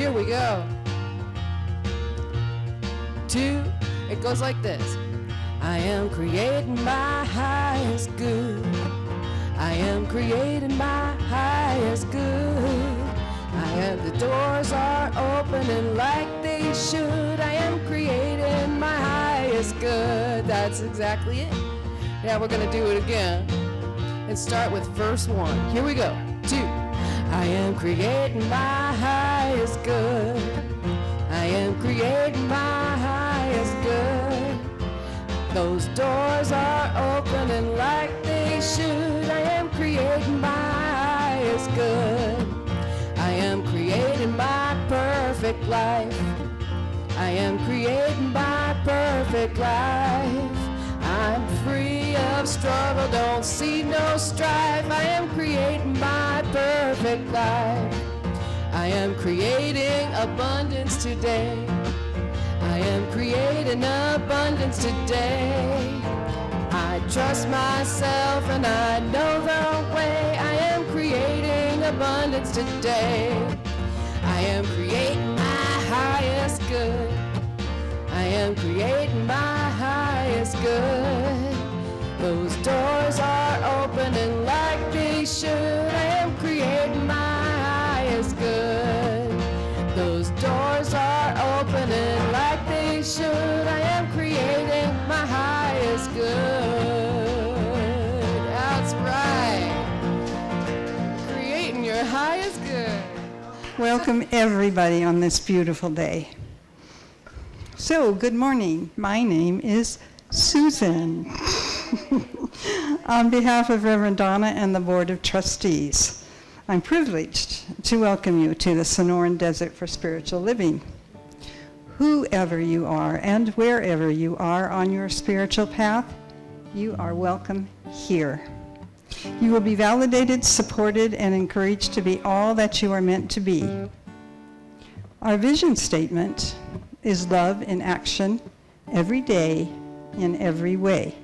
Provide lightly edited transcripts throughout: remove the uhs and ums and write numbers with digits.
Here we go. 2, it goes like this. I am creating my highest good. I am creating my highest good. The doors are opening like they should. I am creating my highest good. That's exactly it. Now we're going to do it again and start with verse 1. Here we go. 2. I am creating my highest good. I am creating my highest good. Those doors are opening like they should. I am creating my highest good. I am creating my perfect life. I am creating my perfect life. I'm free of struggle, don't see no strife. I am creating my perfect life. I am creating abundance today. I am creating abundance today. I trust myself and I know the way. I am creating abundance today. I am creating my highest good. I am creating my highest good. Those doors are opening like they should. I am creating my highest good. Those doors are opening like they should. I am creating my highest good. That's right. Creating your highest good. Welcome everybody on this beautiful day. So, good morning. My name is Susan. On behalf of Reverend Donna and the Board of Trustees, I'm privileged to welcome you to the Sonoran Desert for Spiritual Living. Whoever you are and wherever you are on your spiritual path, you are welcome here. You will be validated, supported, and encouraged to be all that you are meant to be. Our vision statement is love in action, every day, in every way.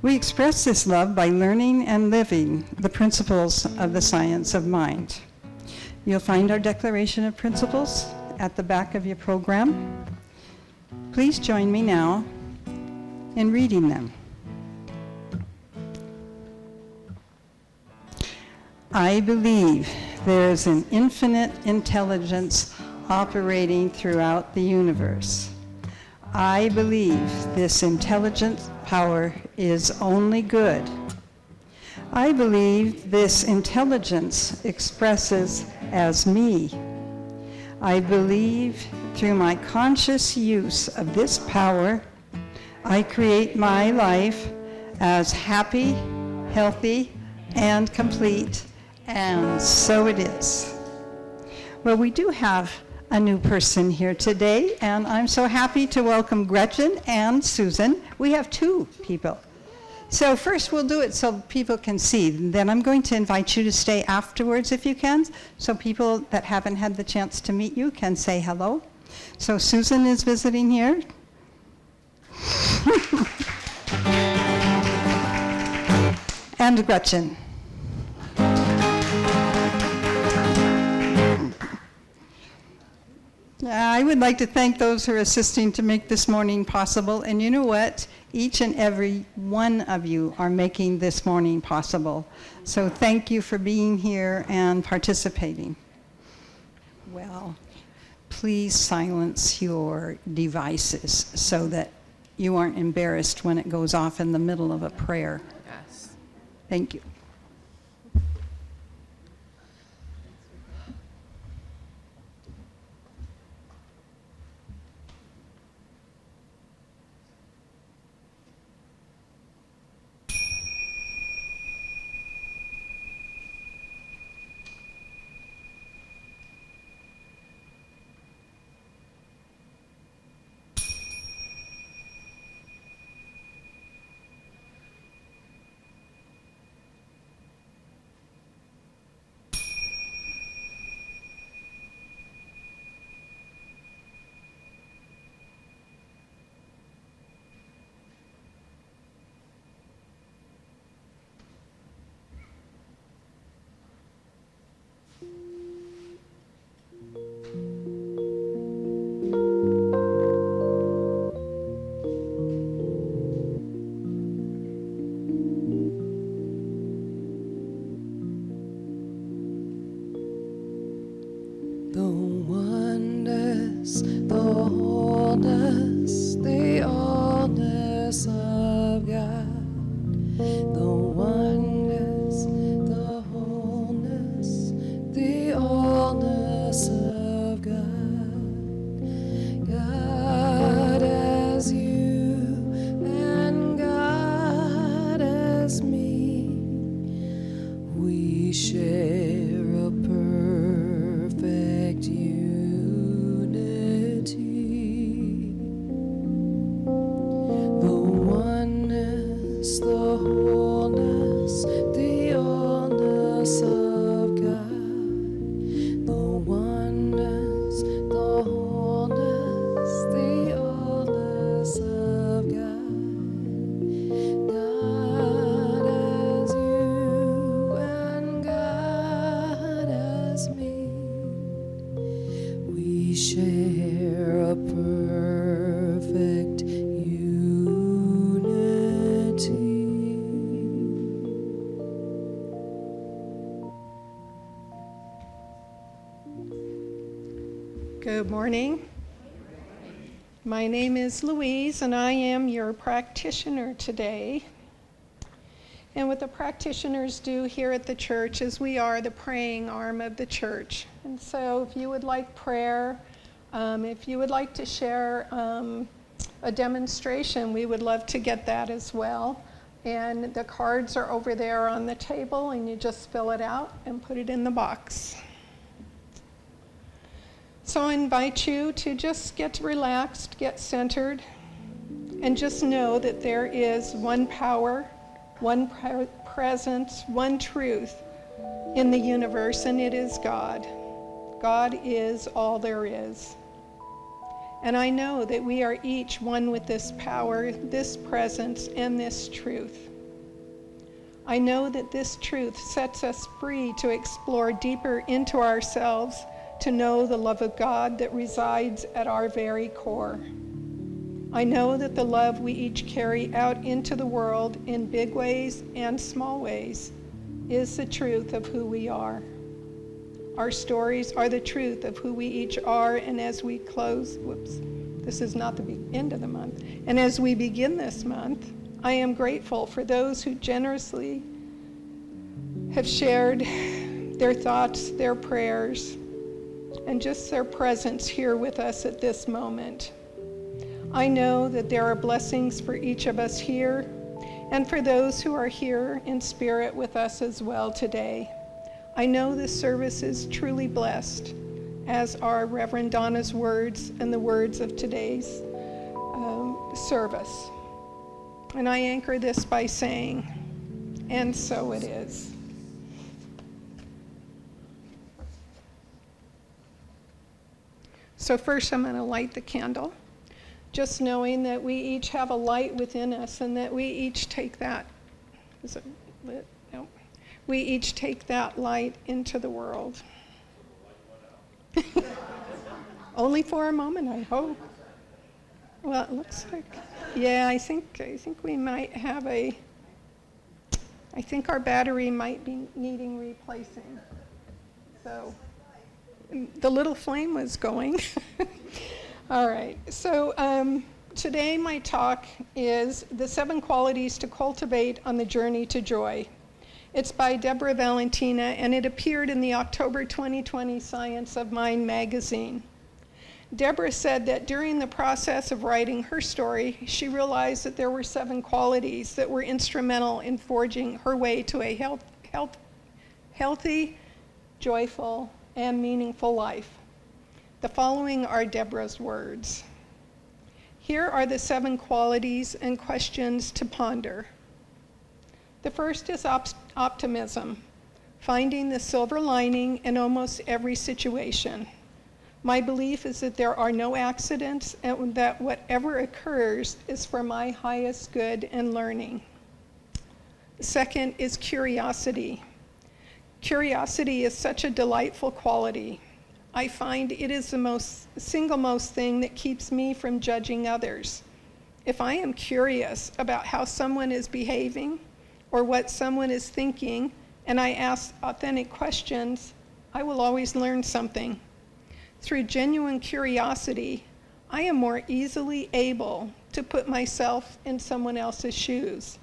We express this love by learning and living the principles of the science of mind. You'll find our Declaration of Principles at the back of your program. Please join me now in reading them. I believe there is an infinite intelligence operating throughout the universe. I believe this intelligent power is only good. I believe this intelligence expresses as me. I believe through my conscious use of this power, I create my life as happy, healthy, and complete, and so it is. Well, we do have a new person here today, and I'm so happy to welcome Gretchen and Susan. We have 2 people. So first we'll do it so people can see. Then I'm going to invite you to stay afterwards if you can, so people that haven't had the chance to meet you can say hello. So Susan is visiting here. And Gretchen. I would like to thank those who are assisting to make this morning possible. And you know what? Each and every one of you are making this morning possible. So thank you for being here and participating. Well, please silence your devices so that you aren't embarrassed when it goes off in the middle of a prayer. Yes. Thank you. The oneness, the wholeness, the allness of God. The oneness, the wholeness, the allness of God. God as you and God as me, we share a perfect unity. The oneness, the wholeness, the allness of God. The oneness, the wholeness, the allness of God. God as you and God as me, we share a perfect unity. Good morning. My name is Louise, and I am your practitioner today. And what the practitioners do here at the church is we are the praying arm of the church. And so if you would like prayer, if you would like to share a demonstration, we would love to get that as well. And the cards are over there on the table, and you just fill it out and put it in the box. So I invite you to just get relaxed, get centered, and just know that there is one power, one presence, one truth in the universe, and it is God. God is all there is. And I know that we are each one with this power, this presence, and this truth. I know that this truth sets us free to explore deeper into ourselves, to know the love of God that resides at our very core. I know that the love we each carry out into the world in big ways and small ways is the truth of who we are. Our stories are the truth of who we each are, and as we close, this is not the end of the month, and as we begin this month, I am grateful for those who generously have shared their thoughts, their prayers, and just their presence here with us at this moment. I know that there are blessings for each of us here, and for those who are here in spirit with us as well today. I know this service is truly blessed, as are Reverend Donna's words and the words of today's service. And I anchor this by saying, and so it is. So first I'm going to light the candle, just knowing that we each have a light within us, and that we each take that, is it lit? No. We each take that light into the world. Only for a moment, I hope. Well, it looks like, yeah, I think we might have I think our battery might be needing replacing. So the little flame was going. All right, so today my talk is The 7 Qualities to Cultivate on the Journey to Joy. It's by Deborah Valentina, and it appeared in the October 2020 Science of Mind magazine. Deborah said that during the process of writing her story, she realized that there were 7 qualities that were instrumental in forging her way to a healthy, joyful, and meaningful life. The following are Deborah's words. Here are the 7 qualities and questions to ponder. The first is optimism, finding the silver lining in almost every situation. My belief is that there are no accidents, and that whatever occurs is for my highest good and learning. The second is curiosity. Curiosity is such a delightful quality. I find it is the single most thing that keeps me from judging others. If I am curious about how someone is behaving or what someone is thinking, and I ask authentic questions, I will always learn something. Through genuine curiosity, I am more easily able to put myself in someone else's shoes.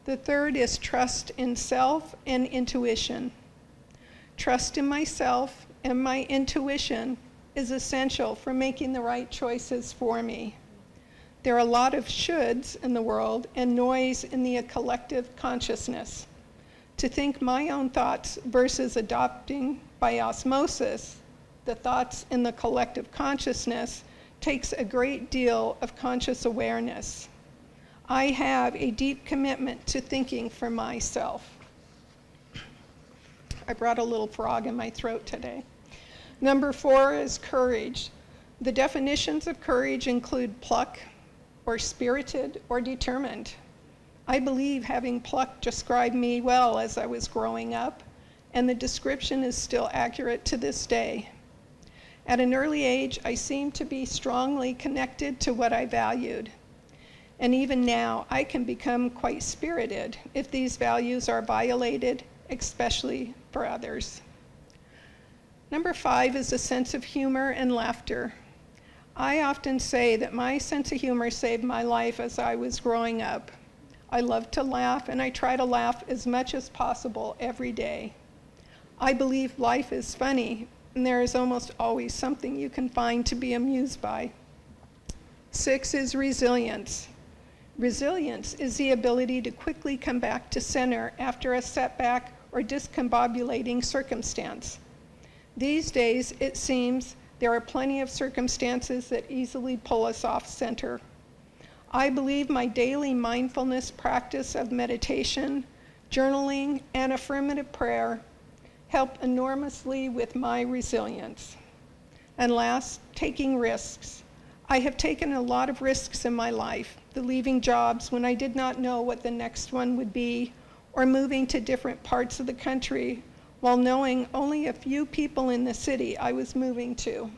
The third is trust in self and intuition. Trust in myself and my intuition is essential for making the right choices for me. There are a lot of shoulds in the world and noise in the collective consciousness. To think my own thoughts versus adopting by osmosis the thoughts in the collective consciousness takes a great deal of conscious awareness. I have a deep commitment to thinking for myself. I brought a little frog in my throat today. Number 4 is courage. The definitions of courage include pluck, or spirited, or determined. I believe having pluck described me well as I was growing up, and the description is still accurate to this day. At an early age, I seemed to be strongly connected to what I valued. And even now, I can become quite spirited if these values are violated, especially for others. Number 5 is a sense of humor and laughter. I often say that my sense of humor saved my life as I was growing up. I love to laugh, and I try to laugh as much as possible every day. I believe life is funny, and there is almost always something you can find to be amused by. 6 is resilience. Resilience is the ability to quickly come back to center after a setback or discombobulating circumstance. These days, it seems there are plenty of circumstances that easily pull us off center. I believe my daily mindfulness practice of meditation, journaling, and affirmative prayer help enormously with my resilience. And last, taking risks. I have taken a lot of risks in my life, the leaving jobs when I did not know what the next one would be, or moving to different parts of the country while knowing only a few people in the city I was moving to.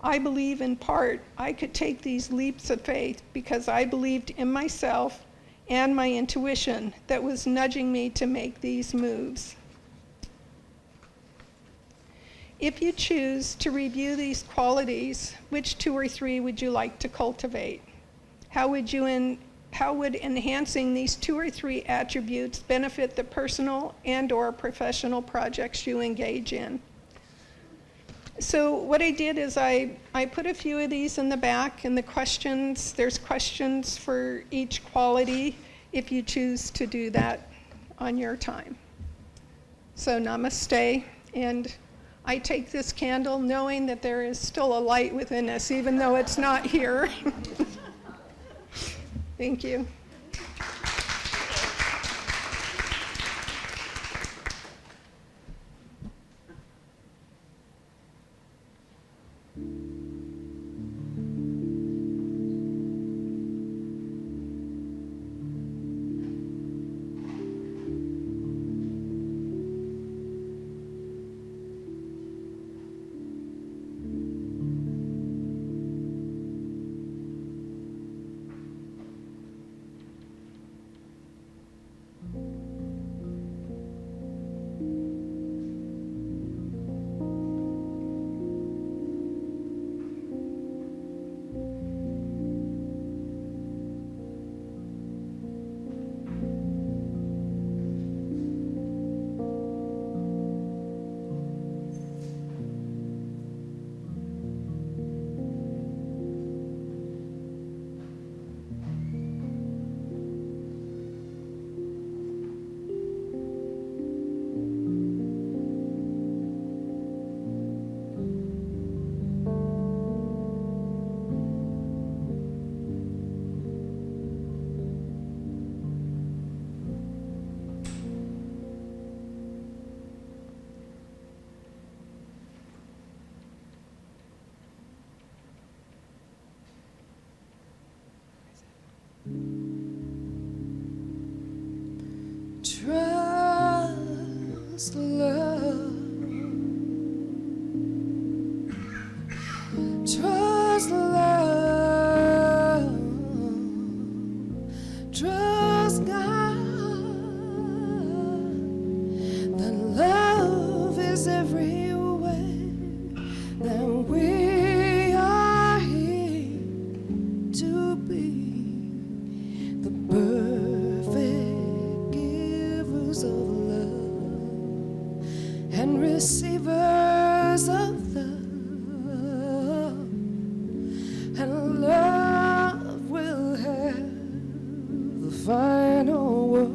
I believe in part I could take these leaps of faith because I believed in myself and my intuition that was nudging me to make these moves. If you choose to review these qualities, which 2 or 3 would you like to cultivate? How would enhancing these 2 or 3 attributes benefit the personal and/or professional projects you engage in? So what I did is I put a few of these in the back, and there's questions for each quality if you choose to do that on your time. So namaste, and I take this candle knowing that there is still a light within us, even though it's not here. Thank you. Trust love. Trust love. Trust God. The love is everywhere. rivers of love, and love will have the final word.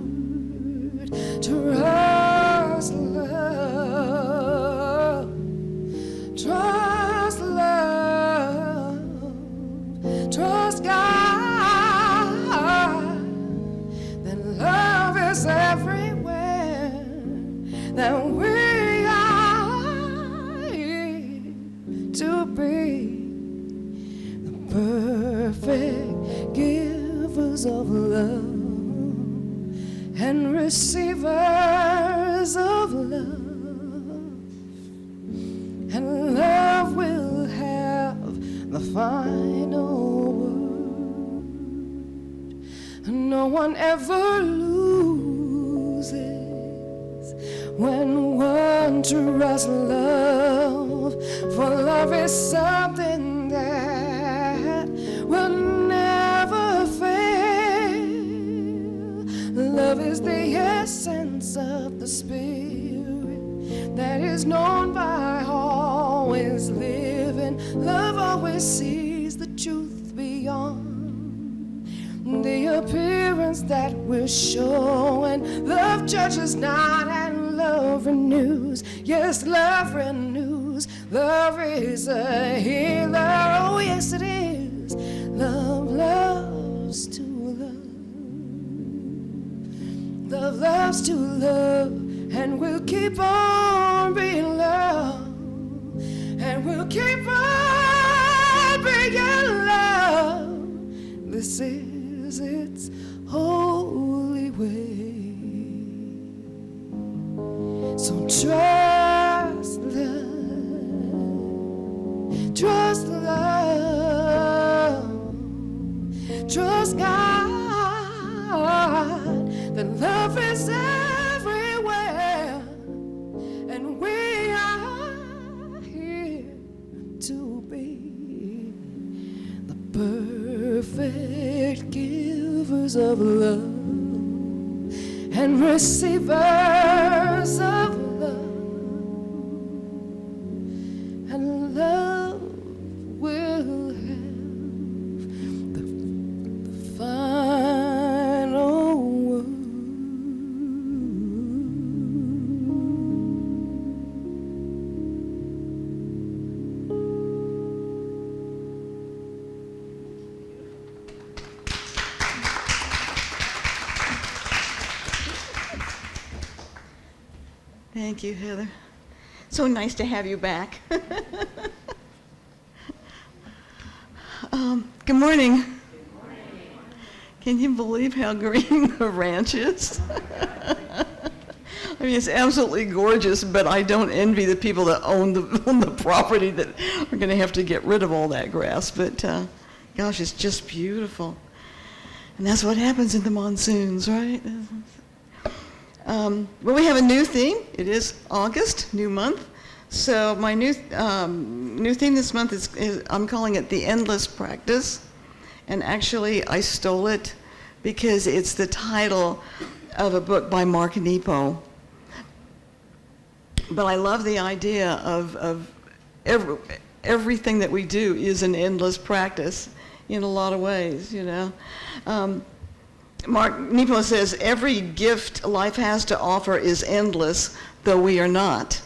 Trust love, trust love, trust God. Then love is everywhere that we are here to be the perfect givers of love and receivers of love, and love will have the final word. No one ever loses when one trusts love, for love is something that will never fail. Love is the essence of the Spirit that is known by all is living. Love always sees the truth beyond the appearance that we're showing. Love judges not, and love renews. Yes, love renews. Love is a healer. Oh, yes, it is. Love loves to love. Love loves to love, and we'll keep on being loved, and we'll keep on being loved. This is its holy way. So trust love, trust love, trust God. That love is everywhere, and we are here to be the perfect givers of love and receivers of love, and love will have the final word. Thank you, Heather. So nice to have you back. Good morning. Good morning. Can you believe how green the ranch is? I mean, it's absolutely gorgeous, but I don't envy the people that own the property that are going to have to get rid of all that grass. But gosh, it's just beautiful. And that's what happens in the monsoons, right? Well, we have a new theme. It is August, new month. So my new theme this month is I'm calling it the Endless Practice. And actually, I stole it because it's the title of a book by Mark Nepo. But I love the idea of everything that we do is an endless practice in a lot of ways, you know. Mark Nepo says, every gift life has to offer is endless, though we are not.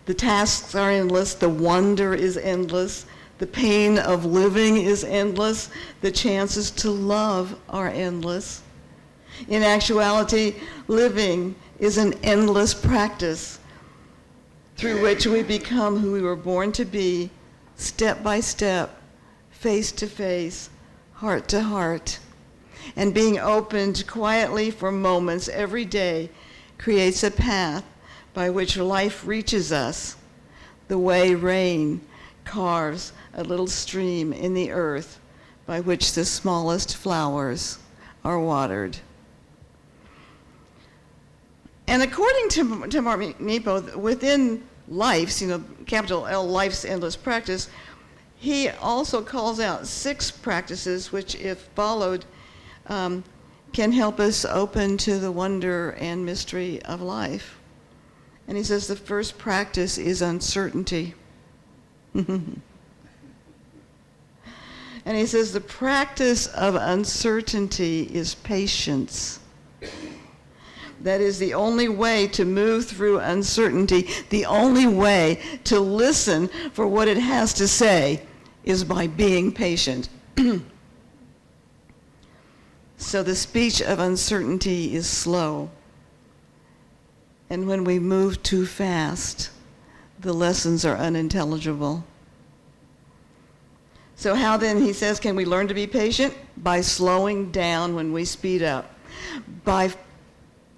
The tasks are endless, the wonder is endless, the pain of living is endless, the chances to love are endless. In actuality, living is an endless practice through which we become who we were born to be, step by step, face to face, heart to heart. And being opened quietly for moments every day creates a path by which life reaches us, the way rain carves a little stream in the earth by which the smallest flowers are watered. And according to Mark Nepo, within life's, capital L, life's endless practice, he also calls out 6 practices which, if followed, can help us open to the wonder and mystery of life. And he says the first practice is uncertainty. And he says the practice of uncertainty is patience. That is the only way to move through uncertainty. The only way to listen for what it has to say is by being patient. So the speech of uncertainty is slow. And when we move too fast, the lessons are unintelligible. So how then, he says, can we learn to be patient? By slowing down when we speed up. By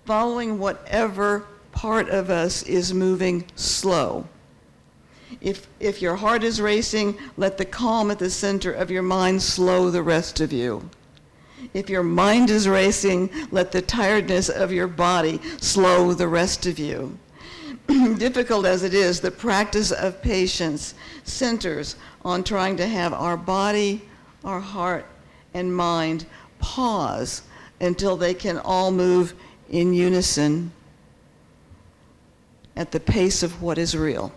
following whatever part of us is moving slow. If your heart is racing, let the calm at the center of your mind slow the rest of you. If your mind is racing, let the tiredness of your body slow the rest of you. Difficult as it is, the practice of patience centers on trying to have our body, our heart, and mind pause until they can all move in unison at the pace of what is real.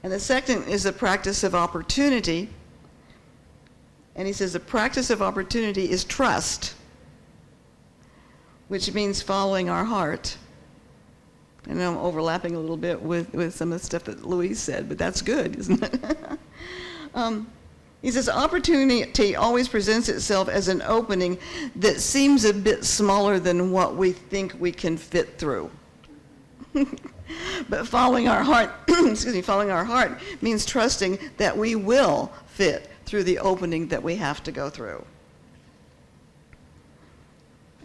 And the second is the practice of opportunity. And he says the practice of opportunity is trust, which means following our heart. And I'm overlapping a little bit with some of the stuff that Louise said, but that's good, isn't it? He says opportunity always presents itself as an opening that seems a bit smaller than what we think we can fit through. But following our heart, following our heart means trusting that we will fit through the opening that we have to go through.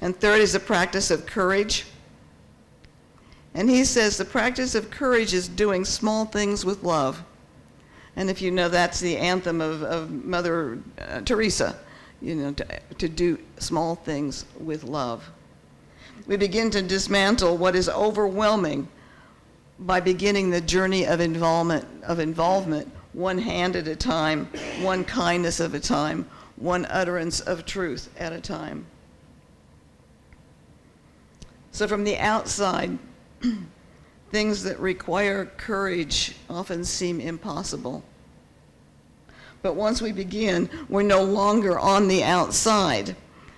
And third is the practice of courage. And he says the practice of courage is doing small things with love. And if you know, that's the anthem of Mother Teresa, to do small things with love. We begin to dismantle what is overwhelming by beginning the journey of involvement, one hand at a time, one kindness at a time, one utterance of truth at a time. So from the outside, things that require courage often seem impossible. But once we begin, we're no longer on the outside,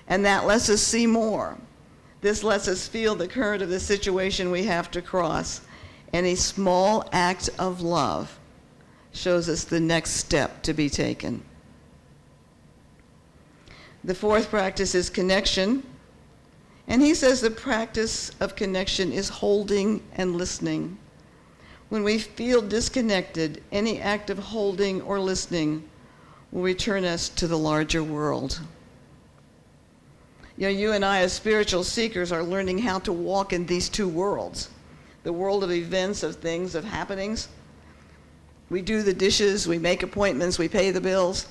and that lets us see more. This lets us feel the current of the situation we have to cross. And a small act of love shows us the next step to be taken. The fourth practice is connection. And he says the practice of connection is holding and listening. When we feel disconnected, any act of holding or listening will return us to the larger world. You and I as spiritual seekers are learning how to walk in these two worlds. The world of events, of things, of happenings. We do the dishes, we make appointments, we pay the bills.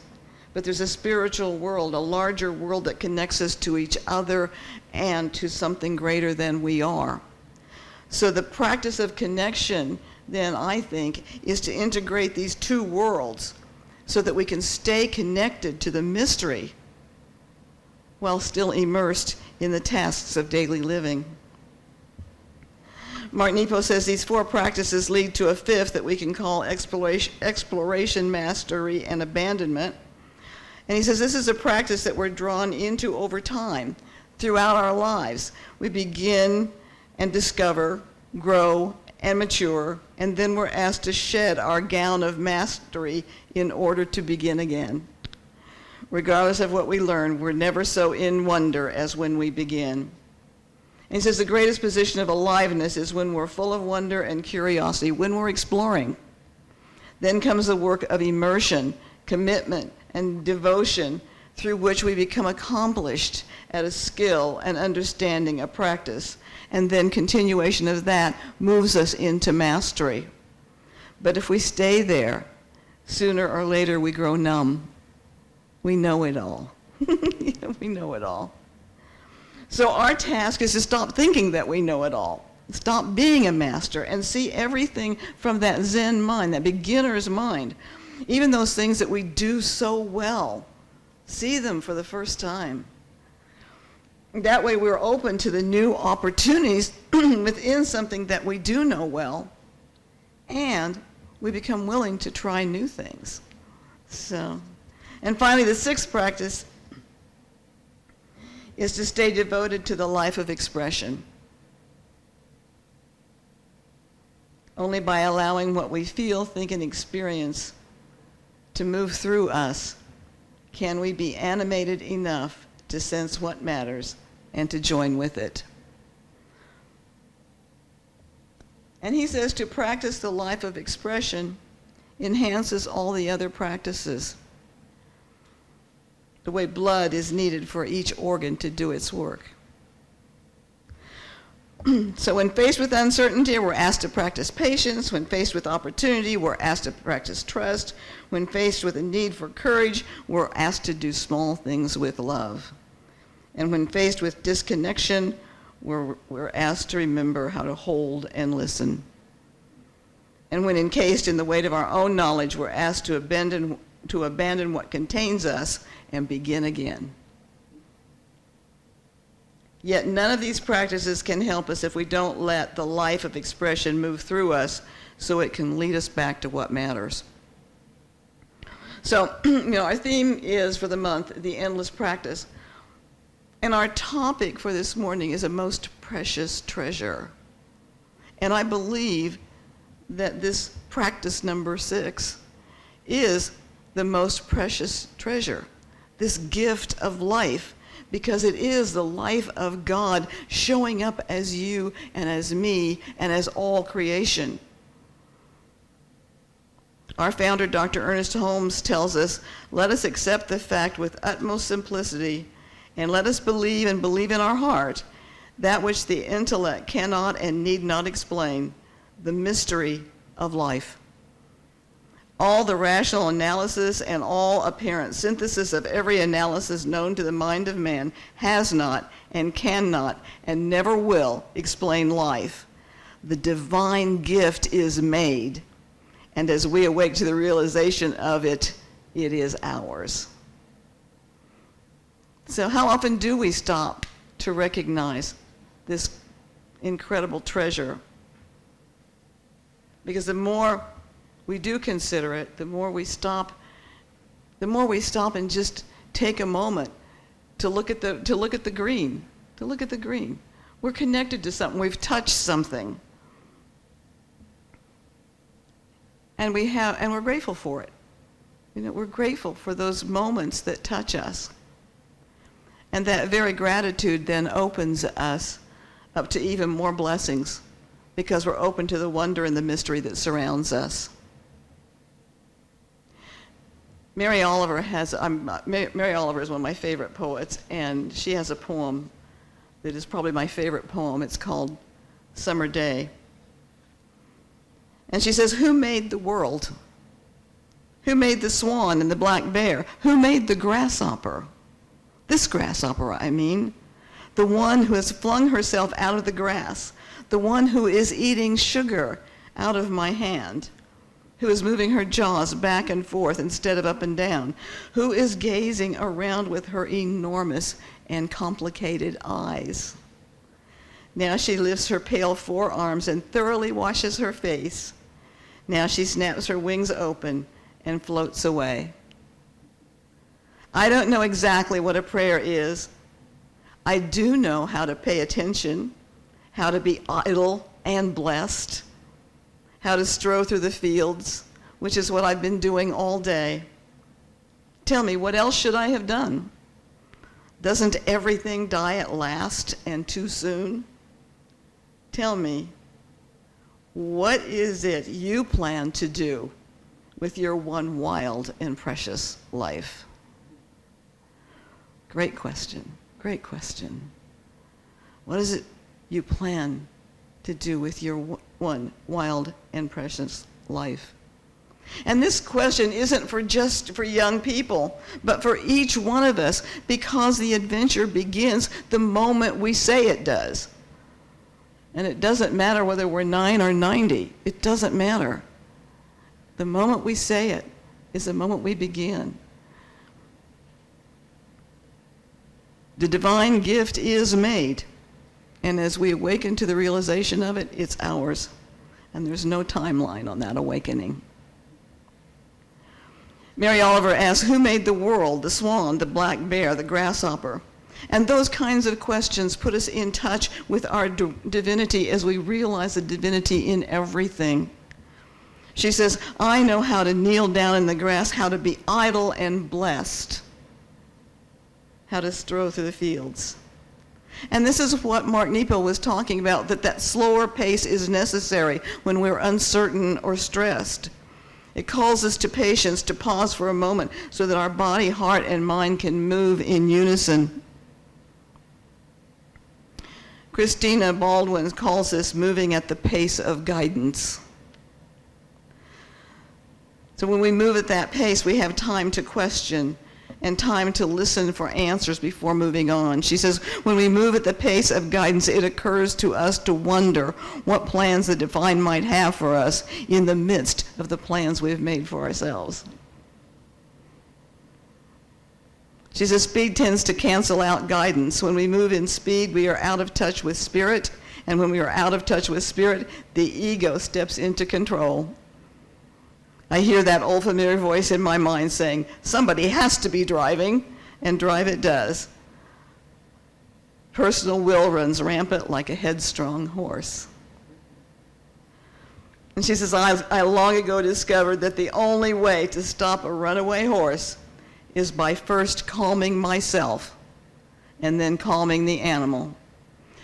But there's a spiritual world, a larger world that connects us to each other and to something greater than we are. So the practice of connection, then, I think, is to integrate these two worlds so that we can stay connected to the mystery while still immersed in the tasks of daily living. Mark Nepo says these four practices lead to a fifth that we can call exploration, mastery, and abandonment. And he says this is a practice that we're drawn into over time, throughout our lives. We begin and discover, grow, and mature, and then we're asked to shed our gown of mastery in order to begin again. Regardless of what we learn, we're never so in wonder as when we begin. And he says the greatest position of aliveness is when we're full of wonder and curiosity, when we're exploring. Then comes the work of immersion, commitment, and devotion, through which we become accomplished at a skill and understanding, a practice. And then continuation of that moves us into mastery. But if we stay there, sooner or later we grow numb. We know it all. We know it all. So our task is to stop thinking that we know it all. Stop being a master and see everything from that Zen mind, that beginner's mind. Even those things that we do so well, see them for the first time. That way we're open to the new opportunities within something that we do know well, and we become willing to try new things. So, and finally, the sixth practice is to stay devoted to the life of expression. Only by allowing what we feel, think, and experience to move through us can we be animated enough to sense what matters and to join with it. And he says to practice the life of expression enhances all the other practices. The way blood is needed for each organ to do its work. So when faced with uncertainty, we're asked to practice patience. When faced with opportunity, we're asked to practice trust. When faced with a need for courage, we're asked to do small things with love. And when faced with disconnection, we're asked to remember how to hold and listen. And when encased in the weight of our own knowledge, we're asked to abandon what contains us and begin again. Yet none of these practices can help us if we don't let the life of expression move through us so it can lead us back to what matters. So, our theme is for the month, the endless practice. And our topic for this morning is a most precious treasure. And I believe that this practice number 6 is the most precious treasure, this gift of life, because it is the life of God showing up as you and as me and as all creation. Our founder, Dr. Ernest Holmes, tells us, let us accept the fact with utmost simplicity, and let us believe and believe in our heart that which the intellect cannot and need not explain, the mystery of life. All the rational analysis and all apparent synthesis of every analysis known to the mind of man has not and cannot and never will explain life. The divine gift is made, and as we awake to the realization of it, it is ours. So how often do we stop to recognize this incredible treasure? Because the more we do consider it, the more we stop and just take a moment to look at the green. We're connected to something. We've touched something. And we're grateful for it. We're grateful for those moments that touch us. And that very gratitude then opens us up to even more blessings because we're open to the wonder and the mystery that surrounds us. Mary Oliver is one of my favorite poets, and she has a poem that is probably my favorite poem. It's called Summer Day. And she says, who made the world? Who made the swan and the black bear? Who made the grasshopper? This grasshopper, I mean. The one who has flung herself out of the grass. The one who is eating sugar out of my hand. Who is moving her jaws back and forth instead of up and down, who is gazing around with her enormous and complicated eyes. Now she lifts her pale forearms and thoroughly washes her face. Now she snaps her wings open and floats away. I don't know exactly what a prayer is. I do know how to pay attention, how to be idle and blessed, how to stroll through the fields, which is what I've been doing all day. Tell me, what else should I have done? Doesn't everything die at last and too soon? Tell me, what is it you plan to do with your one wild and precious life? Great question, great question. What is it you plan to do with your one wild and precious life? And this question isn't just for young people, but for each one of us, because the adventure begins the moment we say it does. And it doesn't matter whether we're 9 or 90. It doesn't matter. The moment we say it is the moment we begin. The divine gift is made, and as we awaken to the realization of it, it's ours, and there's no timeline on that awakening. Mary Oliver asks, who made the world, the swan, the black bear, the grasshopper? And those kinds of questions put us in touch with our divinity as we realize the divinity in everything. She says, I know how to kneel down in the grass, how to be idle and blessed, how to stroll through the fields. And this is what Mark Nepo was talking about, that slower pace is necessary when we're uncertain or stressed. It calls us to patience, to pause for a moment so that our body, heart, and mind can move in unison. Christina Baldwin calls this moving at the pace of guidance. So when we move at that pace, we have time to question and time to listen for answers before moving on. She says, when we move at the pace of guidance, it occurs to us to wonder what plans the divine might have for us in the midst of the plans we've made for ourselves. She says, speed tends to cancel out guidance. When we move in speed, we are out of touch with spirit, and when we are out of touch with spirit, the ego steps into control. I hear that old familiar voice in my mind saying, somebody has to be driving, and drive it does. Personal will runs rampant like a headstrong horse. And she says, I long ago discovered that the only way to stop a runaway horse is by first calming myself and then calming the animal.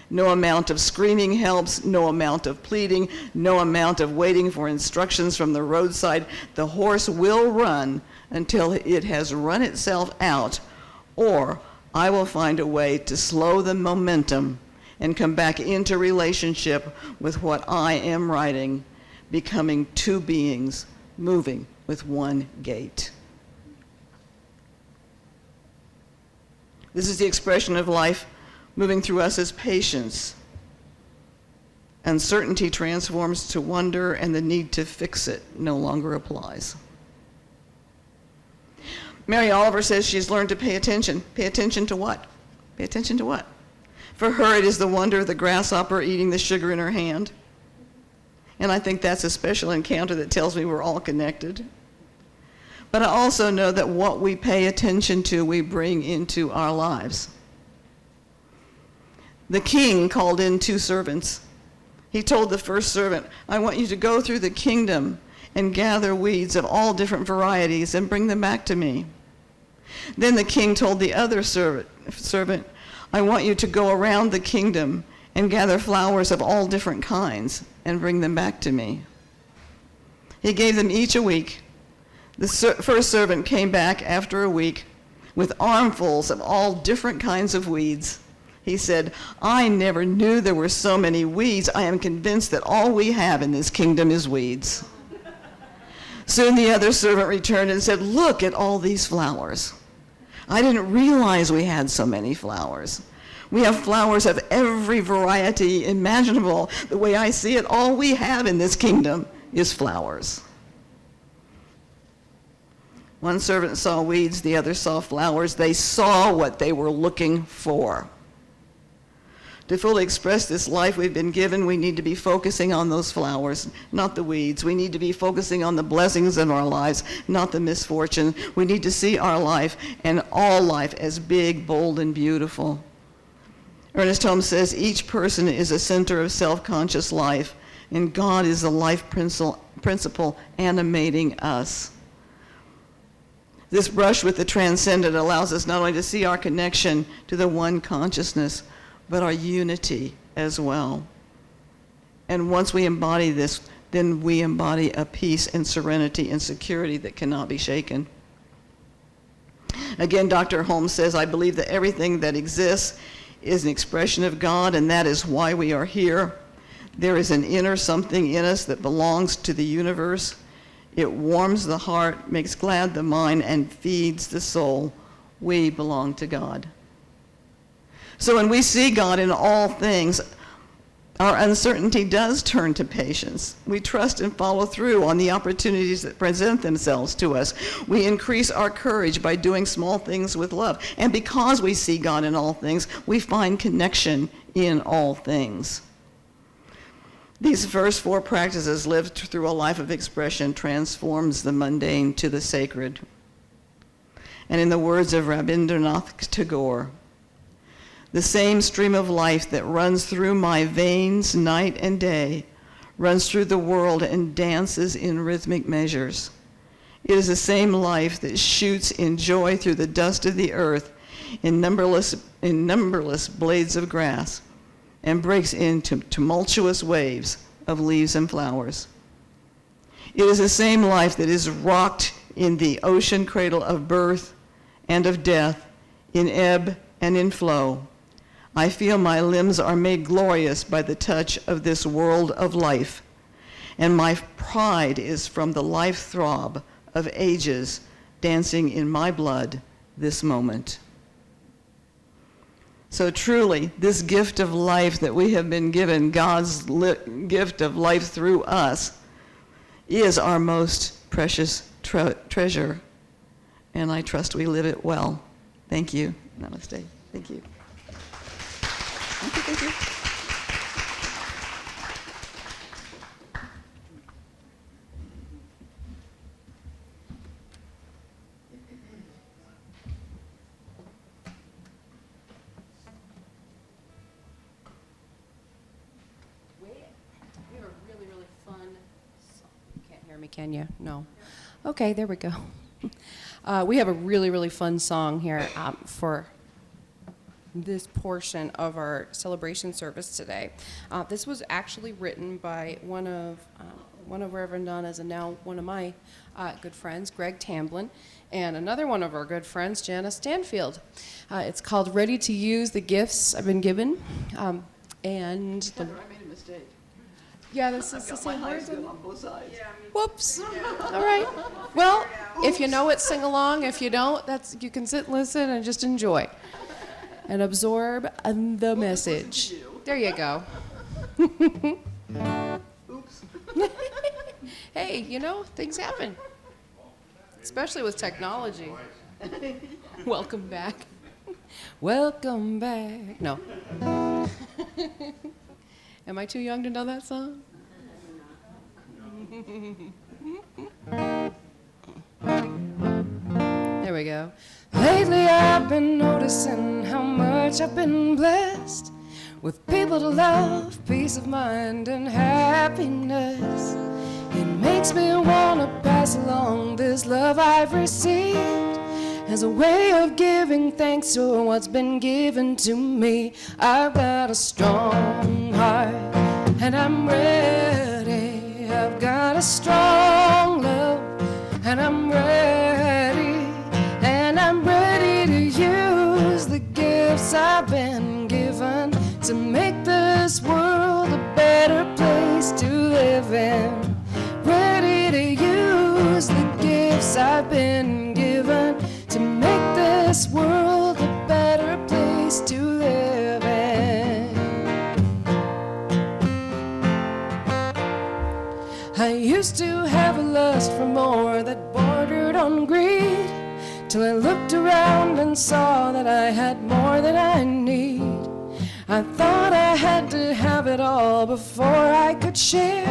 No amount of screaming helps, no amount of pleading, no amount of waiting for instructions from the roadside. The horse will run until it has run itself out, or I will find a way to slow the momentum and come back into relationship with what I am writing, becoming two beings moving with one gait. This is the expression of life moving through us as patience. Uncertainty transforms to wonder, and the need to fix it no longer applies. Mary Oliver says she's learned to pay attention. Pay attention to what? Pay attention to what? For her, it is the wonder of the grasshopper eating the sugar in her hand. And I think that's a special encounter that tells me we're all connected. But I also know that what we pay attention to, we bring into our lives. The king called in 2 servants. He told the first servant, I want you to go through the kingdom and gather weeds of all different varieties and bring them back to me. Then the king told the other servant, I want you to go around the kingdom and gather flowers of all different kinds and bring them back to me. He gave them each a week. The first servant came back after a week with armfuls of all different kinds of weeds. He said, I never knew there were so many weeds. I am convinced that all we have in this kingdom is weeds. Soon the other servant returned and said, look at all these flowers. I didn't realize we had so many flowers. We have flowers of every variety imaginable. The way I see it, all we have in this kingdom is flowers. One servant saw weeds, the other saw flowers. They saw what they were looking for. To fully express this life we've been given, we need to be focusing on those flowers, not the weeds. We need to be focusing on the blessings in our lives, not the misfortune. We need to see our life and all life as big, bold, and beautiful. Ernest Holmes says, each person is a center of self-conscious life, and God is the life principle animating us. This brush with the transcendent allows us not only to see our connection to the one consciousness, but our unity as well. And once we embody this, then we embody a peace and serenity and security that cannot be shaken. Again, Dr. Holmes says, I believe that everything that exists is an expression of God, and that is why we are here. There is an inner something in us that belongs to the universe. It warms the heart, makes glad the mind, and feeds the soul. We belong to God. So when we see God in all things, Our uncertainty does turn to patience. We trust and follow through on the opportunities that present themselves to us. We increase our courage by doing small things with love. And because we see God in all things, we find connection in all things. These first 4 practices lived through a life of expression transforms the mundane to the sacred. And in the words of Rabindranath Tagore, the same stream of life that runs through my veins night and day runs through the world and dances in rhythmic measures. It is the same life that shoots in joy through the dust of the earth in numberless blades of grass and breaks into tumultuous waves of leaves and flowers. It is the same life that is rocked in the ocean cradle of birth and of death, in ebb and in flow. I feel my limbs are made glorious by the touch of this world of life, and my pride is from the life throb of ages dancing in my blood this moment. So truly, this gift of life that we have been given, God's gift of life through us, is our most precious treasure, and I trust we live it well. Thank you. Namaste. Thank you. Thank you. We have a really, really fun song. You can't hear me, can you? No. Okay, there we go. We have a really, really fun song here for this portion of our celebration service today. This was actually written by one of Reverend Donna's and now one of my good friends, Greg Tamblin, and another one of our good friends, Janice Stanfield. It's called Ready to Use the Gifts I've Been Given. Heather, I made a mistake. Yeah, this is the I've got my same eyes words. good on both sides. Whoops. All right. Well, if you know it, sing along. If you don't, you can sit and listen and just enjoy and absorb the message. There you go. Oops. Hey, things happen, especially with technology. Welcome back. Welcome back. No. Am I too young to know that song? There we go. Lately I've been noticing how much I've been blessed with people to love, peace of mind, and happiness. It makes me want to pass along this love I've received as a way of giving thanks for what's been given to me. I've got a strong heart and I'm ready. I've got a strong love and I'm ready. And I'm ready to use the gifts I've been given to make this world a better place to live in. Ready to use the gifts I've been given to make this world a better place to live in. I used to have a lust for more that bordered on greed, till I looked around and saw that I had more than I need. I thought I had to have it all before I could share,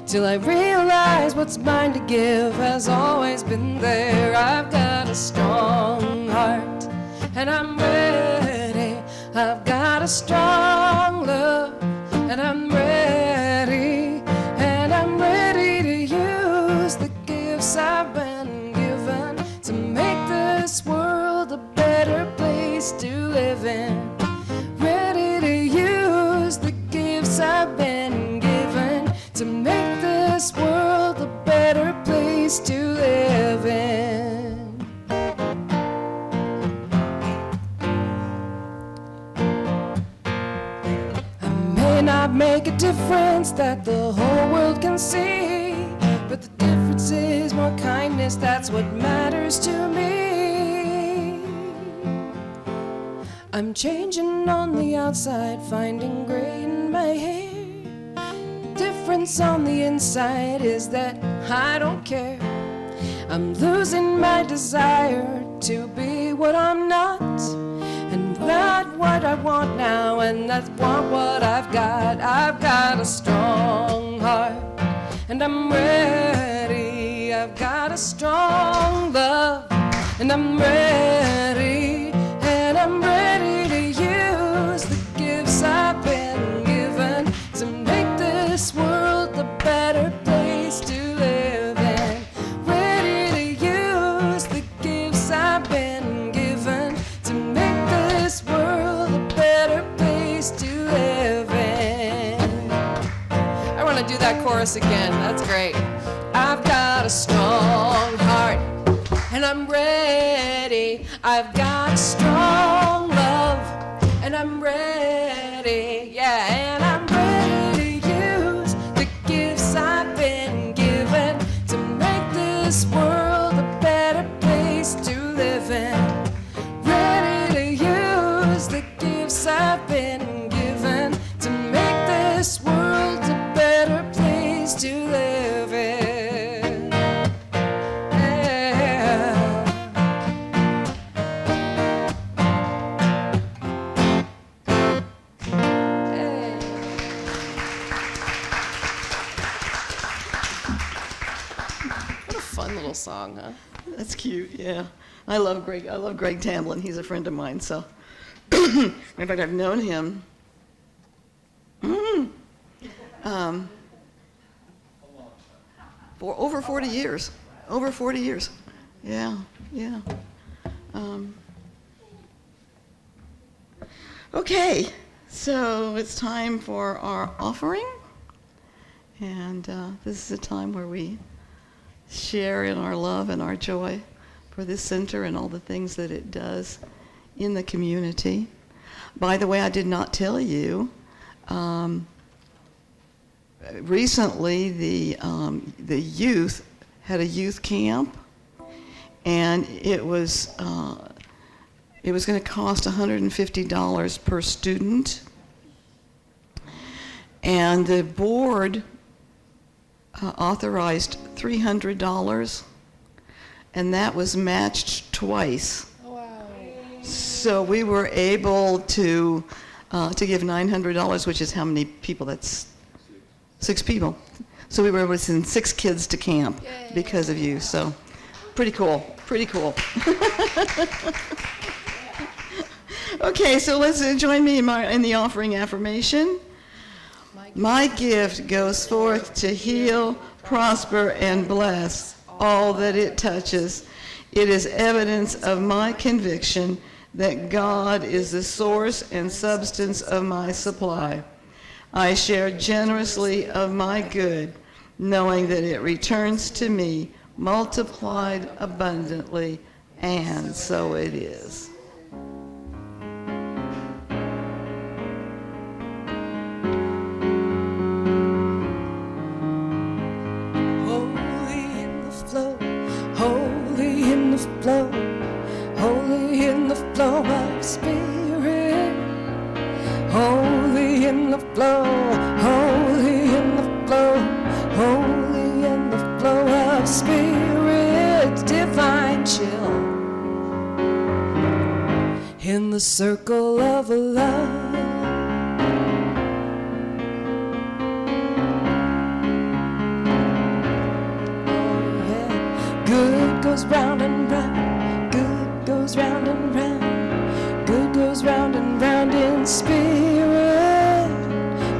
till I realized what's mine to give has always been there. I've got a strong heart and I'm ready. I've got a strong love and I'm ready. And I'm ready to use the gifts I've been given to make this world a better place to live in. Ready to use the gifts I've been given to make this world a better place to live in. I may not make a difference that the whole world can see, but the difference is more kindness, that's what matters to me. I'm changing on the outside, finding gray in my hair, means on the inside is that I don't care. I'm losing my desire to be what I'm not, and not what I want now, and I want what I've got. I've got a strong heart, and I'm ready. I've got a strong love, and I'm ready, and I'm ready to use the gifts I've been given to make this world a better place to live in. Ready to use the gifts I've been given to make this world a better place to live in. I want to do that chorus again. That's great. I've got a strong heart, and I'm ready. I've got strong love, and I'm ready. Yeah, and I'm ready to use the gifts I've been given to make this world a better place to live in. Ready to use the gifts I've been given to make this world a better place to live in. Fun little song, huh? That's cute, yeah. I love Greg Tamblyn. He's a friend of mine, so. In fact, I've known him for over 40 years. Over 40 years. Yeah, yeah. Okay, so it's time for our offering. And this is a time where we share in our love and our joy for this center and all the things that it does in the community. By the way, I did not tell you, recently the youth had a youth camp, and it was going to cost $150 per student, and the board authorized $300, and that was matched twice. Wow. So we were able to give $900, which is how many people? That's 6 people. So we were able to send 6 kids to camp because of you. So pretty cool, pretty cool. Okay, so let's join me in the offering affirmation. My gift goes forth to heal, prosper, and bless all that it touches. It is evidence of my conviction that God is the source and substance of my supply. I share generously of my good, knowing that it returns to me multiplied abundantly, and so it is. Holy in the flow of spirit, holy in the flow, holy in the flow, holy in the flow of spirit, divine chill, in the circle of love. Good goes round and round, good goes round and round, good goes round and round in spirit.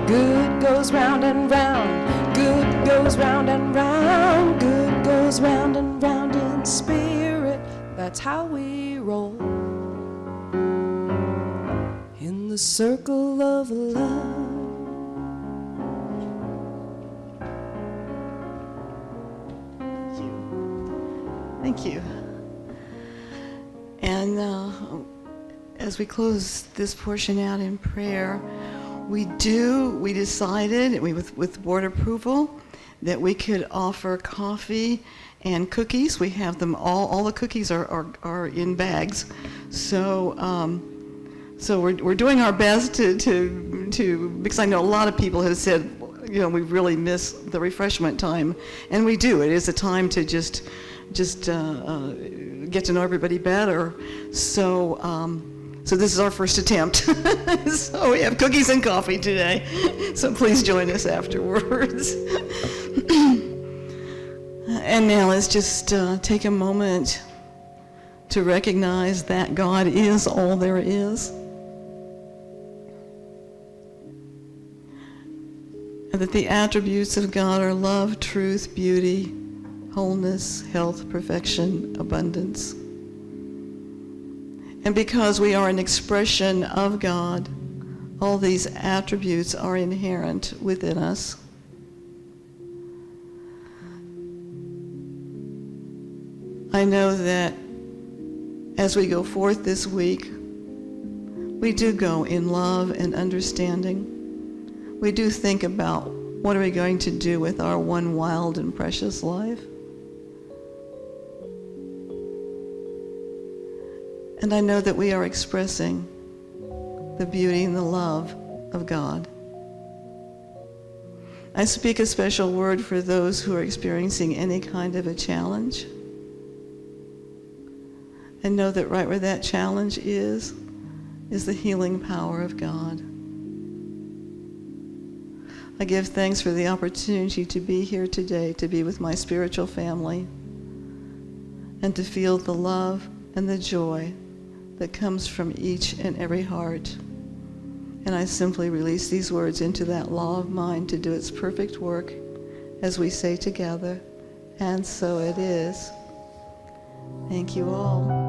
Good goes round and round, good goes round and round, good goes round and round in spirit. That's how we roll, in the circle of love. Thank you. And as we close this portion out in prayer, we decided with board approval that we could offer coffee and cookies. We have them all the cookies are in bags. So we're doing our best to because I know a lot of people have said, we really miss the refreshment time, and we do. It is a time to just get to know everybody better. So this is our first attempt. So we have cookies and coffee today. So please join us afterwards. And now let's just take a moment to recognize that God is all there is. And that the attributes of God are love, truth, beauty, wholeness, health, perfection, abundance. And because we are an expression of God, all these attributes are inherent within us. I know that as we go forth this week, we do go in love and understanding. We do think about what are we going to do with our one wild and precious life. And I know that we are expressing the beauty and the love of God. I speak a special word for those who are experiencing any kind of a challenge. And know that right where that challenge is the healing power of God. I give thanks for the opportunity to be here today, to be with my spiritual family, and to feel the love and the joy that comes from each and every heart. And I simply release these words into that law of mind to do its perfect work as we say together, and so it is. Thank you all.